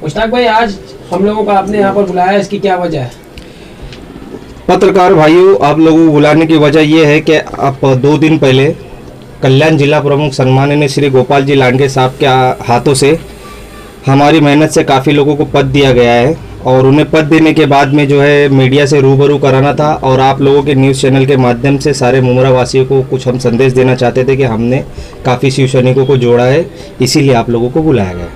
मुश्ताक भाई, आज हम लोगों को आपने यहाँ पर बुलाया है, इसकी क्या वजह है? पत्रकार भाइयों, आप लोगों को बुलाने की वजह यह है कि आप 2 दिन पहले कल्याण जिला प्रमुख सम्माननीय श्री गोपाल जी लांडगे साहब के हाथों से हमारी मेहनत से काफ़ी लोगों को पद दिया गया है और उन्हें पद देने के बाद में जो है मीडिया से रूबरू कराना था और आप लोगों के न्यूज़ चैनल के माध्यम से सारे मुमरा वासियों को कुछ हम संदेश देना चाहते थे कि हमने काफ़ी शिव सैनिकों को जोड़ा है, इसीलिए आप लोगों को बुलाया गया।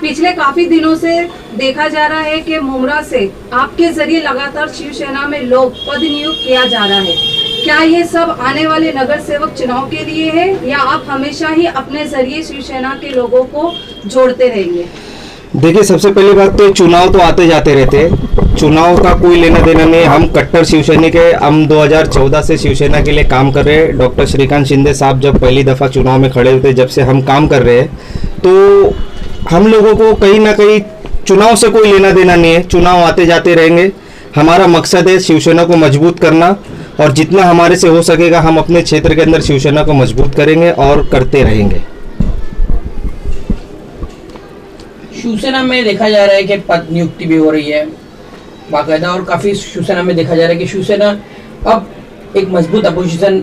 पिछले काफी दिनों से देखा जा रहा है कि मुमरा से आपके जरिए लगातार शिवसेना में लोग पद नियुक्त किया जा रहा है। क्या ये सब आने वाले नगर सेवक चुनाव के लिए है या आप हमेशा ही अपने जरिए शिवसेना के लोगों को जोड़ते रहेंगे? देखिए, सबसे पहली बात तो चुनाव तो आते जाते रहते हैं, चुनाव का कोई लेना देना नहीं। हम कट्टर शिवसैनिक है, हम 2014 से शिवसेना के लिए काम कर रहे हैं। डॉक्टर श्रीकांत शिंदे साहब जब पहली दफ़ा चुनाव में खड़े हुए, जब से हम काम कर रहे हैं, तो हम लोगों को कहीं ना कहीं चुनाव से कोई लेना देना नहीं है। चुनाव आते जाते रहेंगे। हमारा मकसद है शिवसेना को मजबूत करना और जितना हमारे से हो सकेगा हम अपने क्षेत्र के अंदर शिवसेना को मजबूत करेंगे और करते रहेंगे। शिवसेना में देखा जा रहा है कि पद नियुक्ति भी हो रही है बाकायदा, और काफ़ी शिवसेना में देखा जा रहा है कि शिवसेना अब एक मजबूत अपोजिशन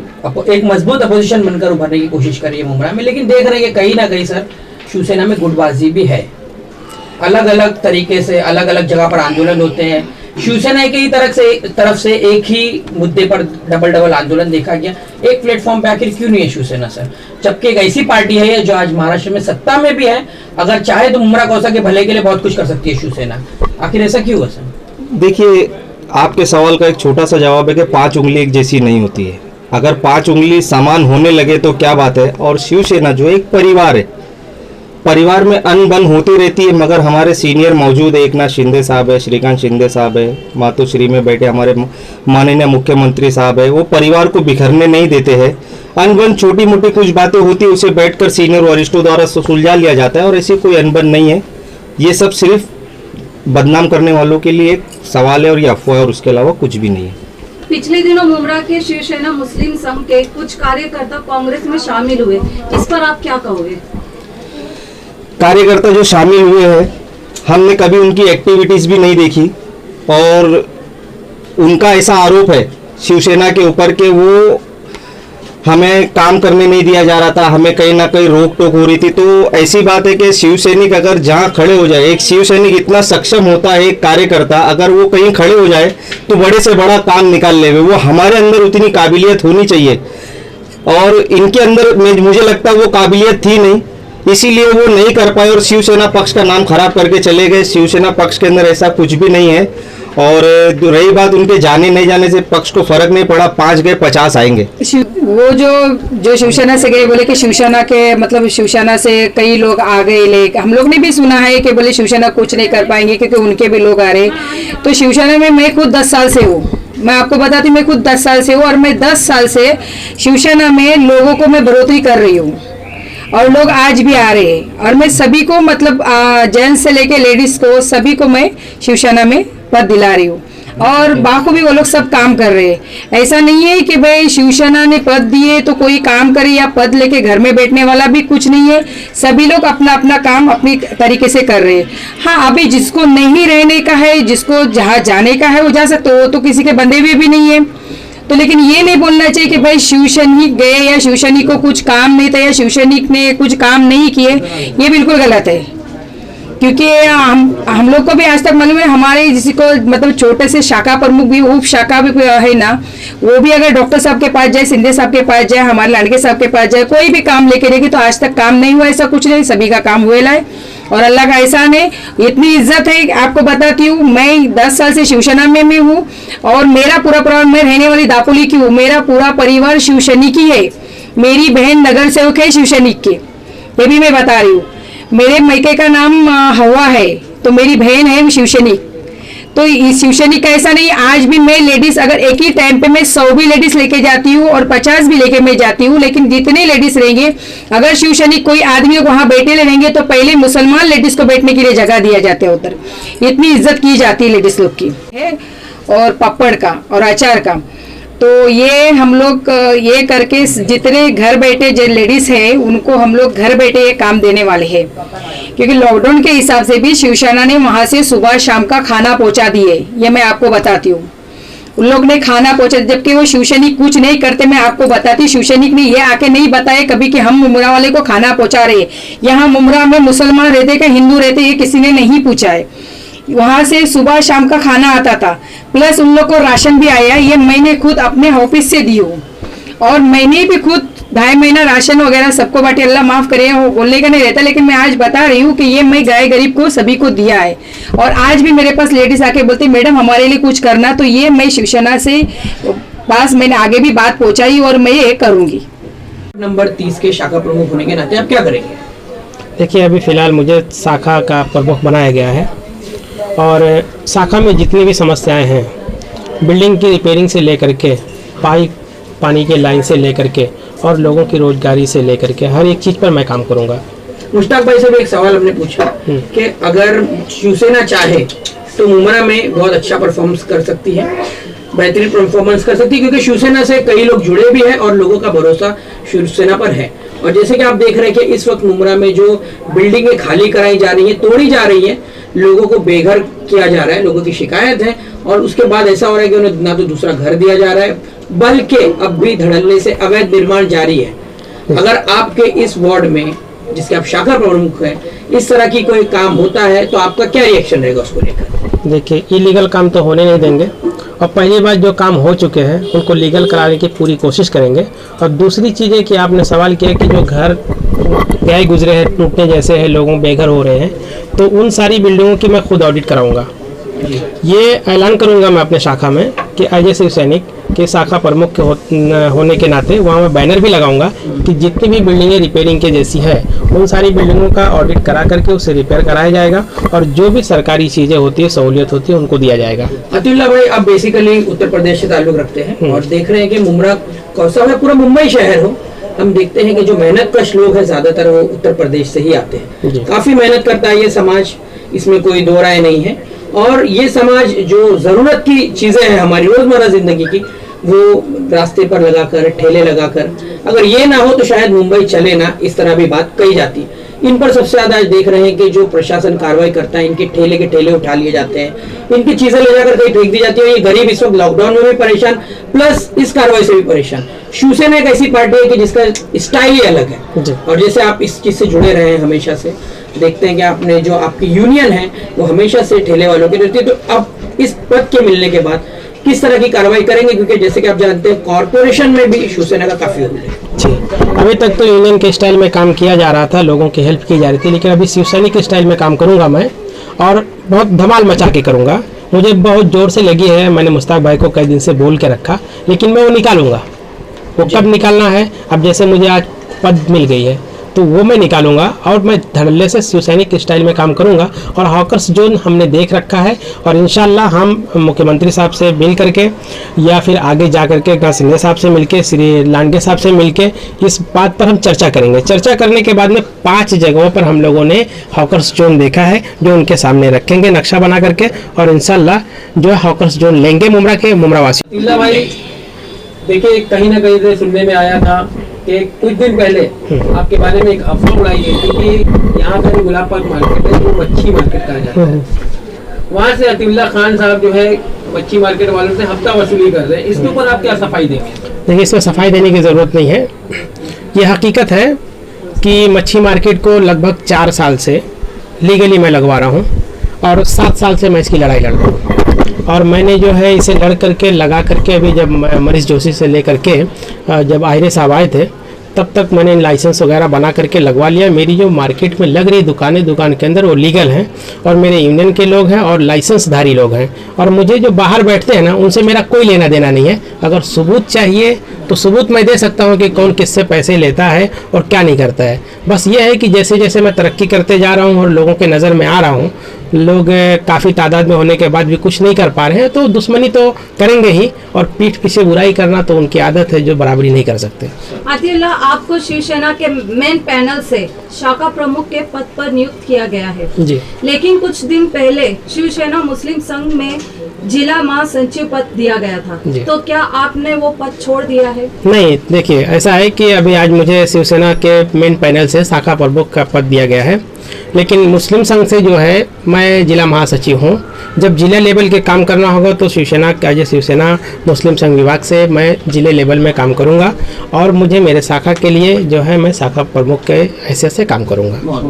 बनकर उभरने की कोशिश कर रही है मुमरा में। लेकिन देख रहे हैं कि कहीं ना कहीं सर शिवसेना में गुटबाजी भी है। अलग अलग तरीके से अलग अलग जगह पर आंदोलन होते हैं। शिवसेना की तरफ से एक ही मुद्दे पर डबल आंदोलन देखा गया। एक प्लेटफॉर्म पे आखिर क्यों नहीं है शिवसेना सर, जबकि एक ऐसी पार्टी है जो आज महाराष्ट्र में सत्ता में भी है, अगर चाहे तो मुमरा कौसा के भले के लिए बहुत कुछ कर सकती है शिवसेना, आखिर ऐसा क्यों है सर? देखिए, आपके सवाल का एक छोटा सा जवाब है कि 5 उंगली एक जैसी नहीं होती है। अगर 5 उंगली समान होने लगे तो क्या बात है। और शिवसेना जो एक परिवार है, परिवार में अनबन होती रहती है, मगर हमारे सीनियर मौजूद है। एकनाथ शिंदे साहब है, श्रीकांत शिंदे साहब है, मातोश्री में बैठे हमारे माननीय मुख्यमंत्री साहब है। वो परिवार को बिखरने नहीं देते हैं। अनबन छोटी मोटी कुछ बातें होती है, उसे बैठकर सीनियर वरिष्ठों द्वारा सुलझा लिया जाता है और ऐसी कोई अनबन नहीं है। ये सब सिर्फ बदनाम करने वालों के लिए एक सवाल है और ये अफवाह है, और उसके अलावा कुछ भी नहीं है। पिछले दिनों मुमरा के शिवसेना मुस्लिम संघ के कुछ कार्यकर्ता कांग्रेस में शामिल हुए, इस पर आप क्या कहोगे? कार्यकर्ता जो शामिल हुए हैं, हमने कभी उनकी एक्टिविटीज़ भी नहीं देखी और उनका ऐसा आरोप है शिवसेना के ऊपर कि वो हमें काम करने नहीं दिया जा रहा था, हमें कहीं ना कहीं रोक टोक हो रही थी। तो ऐसी बात है कि शिवसैनिक अगर जहाँ खड़े हो जाए, एक शिवसैनिक इतना सक्षम होता है, एक कार्यकर्ता अगर वो कहीं खड़े हो जाए तो बड़े से बड़ा काम निकाल ले। वो हमारे अंदर उतनी काबिलियत होनी चाहिए और इनके अंदर मुझे लगता है वो काबिलियत थी नहीं, इसीलिए वो नहीं कर पाए और शिवसेना पक्ष का नाम खराब करके चले गए। शिवसेना पक्ष के अंदर ऐसा कुछ भी नहीं है। और रही बात उनके जाने नहीं जाने से, पक्ष को फर्क नहीं पड़ा। 5 गए 50 आएंगे। वो जो शिवसेना से गए, बोले कि शिवसेना के मतलब शिवसेना से कई लोग आ गए। ले हम लोग ने भी सुना है कि बोले शिवसेना कुछ नहीं कर पाएंगे क्योंकि उनके भी लोग आ रहे। तो शिवसेना में मैं खुद 10 साल से हूँ, मैं आपको बताती हूँ, मैं खुद 10 साल से हूँ और मैं 10 साल से शिवसेना में लोगों को मैं बढ़ोतरी कर रही हूँ और लोग आज भी आ रहे हैं। और मैं सभी को मतलब जेंट्स से लेके लेडीज को सभी को मैं शिवसेना में पद दिला रही हूँ और बाखूबी वो लोग सब काम कर रहे हैं। ऐसा नहीं है कि भाई शिवसेना ने पद दिए तो कोई काम करे या पद लेके घर में बैठने वाला भी कुछ नहीं है। सभी लोग अपना अपना काम अपनी तरीके से कर रहे हैं। हाँ, अभी जिसको नहीं रहने का है, जिसको जहाँ जाने का है वो जा सकते, वो तो किसी के बंधे हुए भी नहीं है। तो लेकिन ये नहीं बोलना चाहिए कि भाई शिवसैनिक गए या शिवसैनिक को कुछ काम नहीं था या शिवसैनिक ने कुछ काम नहीं किए, ये बिल्कुल गलत है। क्योंकि हम लोग को भी आज तक मालूम है, हमारे जिसको मतलब छोटे से शाखा प्रमुख भी, उप शाखा भी है ना, वो भी अगर डॉक्टर साहब के पास जाए, शिंदे साहब के पास जाए, हमारे लांडगे साहब के पास जाए, कोई भी काम लेके देखे तो आज तक काम नहीं हुआ। ऐसा कुछ नहीं, सभी का काम हुए लाए और अल्लाह का एहसान है। इतनी इज्जत है, आपको बताती हूँ, मैं 10 साल से शिवसेना में हूँ और मेरा पूरा परिवार, मैं रहने वाली दापोली की हूँ, मेरा पूरा परिवार शिवसैनिक ही है। मेरी बहन नगर सेवक है शिवसैनिक के, ये भी मैं बता रही हूँ। मेरे मैके का नाम हवा है, तो मेरी बहन है शिवसैनिक। तो शिवसैनिक का ऐसा नहीं, आज भी मैं लेडीज अगर एक ही टाइम पे मैं 100 भी लेडीज लेके जाती हूँ और 50 भी लेके मैं जाती हूँ, लेकिन जितने लेडीज रहेंगे, अगर शिवसैनिक कोई आदमी वहाँ बैठे रहेंगे तो पहले मुसलमान लेडीज को बैठने के लिए जगह दिया जाता है उधर। इतनी इज्जत की जाती है लेडीज लोग की है। और पापड़ का और अचार का, तो ये हम लोग ये करके जितने घर बैठे जो लेडीज है उनको हम लोग घर बैठे ये काम देने वाले हैं। क्योंकि लॉकडाउन के हिसाब से भी शिवसेना ने वहां से सुबह शाम का खाना पहुंचा दिए, ये मैं आपको बताती हूँ। उन लोग ने खाना पहुंचा, जबकि वो शिवसैनिक कुछ नहीं करते। मैं आपको बताती हूँ, शिवसैनिक ने ये आके नहीं बताया कभी कि हम मुमरा वाले को खाना पहुंचा रहे। यहाँ मुमरा में मुसलमान रहते कि हिंदू रहते, ये किसी ने नहीं पूछा है। वहां से सुबह शाम का खाना आता था, प्लस उन लोग को राशन भी आया। ये मैंने खुद अपने ऑफिस से दी हूँ, और मैंने भी खुद 2.5 महीना राशन वगैरह सबको बांटे। अल्लाह माफ करे, वो बोलने का नहीं रहता, लेकिन मैं आज बता रही हूँ कि ये मैं गाय गरीब को सभी को दिया है। और आज भी मेरे पास लेडीज आके बोलती मैडम हमारे लिए कुछ करना, तो ये मैं शिवसेना से पास मैंने आगे भी बात पहुंचाई और मैं ये करूंगी। नंबर 30 के शाखा प्रमुख होने के नाते आप क्या करेंगे? देखिए, अभी फ़िलहाल मुझे शाखा का प्रमुख बनाया गया है, और शाखा में जितनी भी समस्याएं हैं, बिल्डिंग की रिपेयरिंग से लेकर के पानी के लाइन से लेकर के और लोगों की रोजगारी से लेकर के हर एक चीज़ पर मैं काम करूंगा। मुश्ताक भाई से भी एक सवाल हमने पूछा कि अगर शिवसेना चाहे तो मुमरा में बहुत अच्छा परफॉर्मेंस कर सकती है, बेहतरीन परफॉर्मेंस कर सकती है, क्योंकि शिवसेना से कई लोग जुड़े भी हैं और लोगों का भरोसा शिवसेना पर है। और जैसे कि आप देख रहे हैं कि इस वक्त मुमरा में जो बिल्डिंगें खाली कराई जा रही हैं, तोड़ी जा रही हैं, लोगों को बेघर किया जा रहा है, लोगों की शिकायत है, और उसके बाद ऐसा हो रहा है कि उन्हें ना तो दूसरा घर दिया जा रहा है, बल्कि अब भी धड़ल्ले से अवैध निर्माण जारी है। अगर आपके इस वार्ड में, जिसके आप शाखा प्रमुख हैं, इस तरह की कोई काम होता है तो आपका क्या रिएक्शन रहेगा उसको लेकर? देखिए, इलीगल काम तो होने नहीं देंगे, और पहली बात जो काम हो चुके हैं उनको लीगल कराने की पूरी कोशिश करेंगे। और दूसरी चीज़ है कि आपने सवाल किया कि जो घर गए गुजरे हैं, टूटने जैसे हैं, लोगों बेघर हो रहे हैं, तो उन सारी बिल्डिंगों की मैं खुद ऑडिट कराऊंगा। ये ऐलान करूंगा मैं अपने शाखा में कि एज ए शिव सैनिक के शाखा प्रमुख होने के नाते वहाँ मैं बैनर भी लगाऊंगा कि जितनी भी बिल्डिंगें रिपेयरिंग के जैसी है, उन सारी बिल्डिंगों का ऑडिट करा करके उसे रिपेयर कराया जाएगा, और जो भी सरकारी चीज़ें होती है, सहूलियत होती है, उनको दिया जाएगा। अतिउल्लाह भाई, आप बेसिकली उत्तर प्रदेश से ताल्लुक रखते हैं और देख रहे हैं कि मुमरा कौसा है, पूरा मुंबई शहर हो, हम देखते हैं कि जो मेहनत कश लोग हैं ज्यादातर वो उत्तर प्रदेश से ही आते हैं। काफी मेहनत करता है ये समाज, इसमें कोई दो राय नहीं है। और ये समाज जो जरूरत की चीजें हैं हमारी रोजमर्रा जिंदगी की, वो रास्ते पर लगाकर, ठेले लगाकर, अगर ये ना हो तो शायद मुंबई चले ना, इस तरह भी बात कही जाती है। इन पर सबसे ज्यादा आज देख रहे हैं कि जो प्रशासन कार्रवाई करता है, इनके ठेले के ठेले उठा लिए जाते हैं, इनकी चीजें ले जाकर कहीं फेंक दी जाती है। ये गरीब इस वक्त लॉकडाउन में भी परेशान, प्लस इस कार्रवाई से भी परेशान। शिवसेना एक ऐसी पार्टी है कि जिसका स्टाइल ही अलग है, और जैसे आप इस चीज से जुड़े रहे हैं हमेशा से, देखते हैं कि आपने जो आपकी यूनियन है वो हमेशा से ठेले वालों की रहती है। तो अब इस पद के मिलने के बाद किस तरह की कार्रवाई करेंगे, क्योंकि जैसे कि आप जानते हैं कॉर्पोरेशन में भी शिवसेना का काफी रोल है। जी, अभी तक तो यूनियन के स्टाइल में काम किया जा रहा था, लोगों की हेल्प की जा रही थी, लेकिन अभी शिवसैनिक के स्टाइल में काम करूंगा मैं, और बहुत धमाल मचा के करूंगा। मुझे बहुत जोर से लगी है, मैंने मुश्ताक भाई को कई दिन से बोल के रखा, लेकिन मैं वो निकालूंगा। वो कब निकालना है, अब जैसे मुझे आज पद मिल गई है तो वो मैं निकालूंगा, और मैं धड़ल्ले से शिवसैनिक के स्टाइल में काम करूंगा। और हॉकर्स जोन हमने देख रखा है, और इंशाल्लाह हम मुख्यमंत्री साहब से मिल करके, या फिर आगे जा करके गांव सिंह साहब से मिलके, श्री लांडे साहब से मिलके इस बात पर हम चर्चा करेंगे। चर्चा करने के बाद में 5 जगहों पर हम लोगों ने हॉकर्स जोन देखा है, जो उनके सामने रखेंगे नक्शा बना करके, और इंशाल्लाह जो है हॉकर्स जोन लेंगे मुमरा के, मुमरा वासी। अतिउल्लाह भाई, देखिए कहीं ना कहीं से सुनने में आया था कि कुछ दिन पहले आपके बारे में एक अफवाह उड़ाई गई थी कि यहाँ का जो गुलाब पाक मार्केट है वो मच्छी मार्केट कहा जाता है। वहाँ से अतिउल्लाह खान साहब जो है मच्छी मार्केट वालों से हफ्ता वसूली कर रहे हैं, इसके ऊपर आप क्या सफाई देंगे? देखिए, इसमें सफाई देने की ज़रूरत नहीं है। ये हकीकत है कि मच्छी मार्केट को लगभग 4 साल से लीगली मैं लगवा रहा हूँ, और 7 साल से मैं इसकी लड़ाई लड़ रहा हूँ। और मैंने जो है इसे लड़ करके, लगा करके, अभी जब मरीज जोशी से लेकर के जब आयरे साहब आए थे, तब तक मैंने लाइसेंस वगैरह बना करके लगवा लिया। मेरी जो मार्केट में लग रही दुकान के अंदर वो लीगल हैं, और मेरे यूनियन के लोग हैं और लाइसेंसधारी लोग हैं, और मुझे जो बाहर बैठते हैं ना, उनसे मेरा कोई लेना देना नहीं है। अगर सबूत चाहिए तो सबूत मैं दे सकता हूँ कि कौन किससे पैसे लेता है और क्या नहीं करता है। बस ये है कि जैसे जैसे मैं तरक्की करते जा रहा हूँ और लोगों के नज़र में आ रहा हूँ, लोग काफ़ी तादाद में होने के बाद भी कुछ नहीं कर पा रहे हैं, तो दुश्मनी तो करेंगे ही, और पीठ पीछे बुराई करना तो उनकी आदत है, जो बराबरी नहीं कर सकते। अतिउल्लाह, आपको शिवसेना के मेन पैनल से शाखा प्रमुख के पद पर नियुक्त किया गया है जी, लेकिन कुछ दिन पहले शिवसेना मुस्लिम संघ में जिला महासचिव पद दिया गया था, तो क्या आपने वो पद छोड़ दिया है? नहीं, देखिए ऐसा है कि अभी आज मुझे शिवसेना के मेन पैनल से शाखा प्रमुख का पद दिया गया है, लेकिन मुस्लिम संघ से जो है मैं जिला महासचिव हूँ। जब जिला लेवल के काम करना होगा तो शिवसेना मुस्लिम संघ विभाग से मैं जिले लेवल में काम करूँगा और मुझे मेरे शाखा के लिए जो है मैं शाखा प्रमुख के हैसियत से काम करूँगा। बहुत